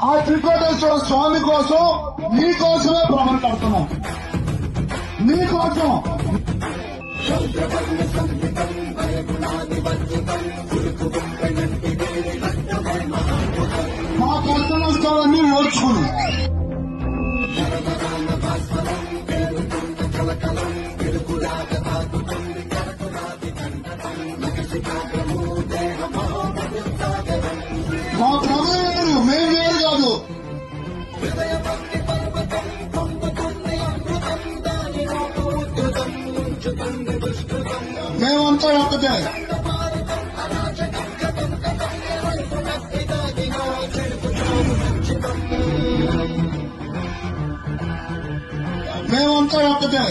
ఆ త్రికోటేశ్వర స్వామి కోసం నీకోసమే భ్రమణ కడుతున్నాం, నీకోసం. మా కష్ట నష్టాలన్నీ ఓర్చుకుని మా ప్రభు వేరు, మేము వేరు కాదు. మేమంతా ఒక్కటే. మేమంతా ఒక్కటే.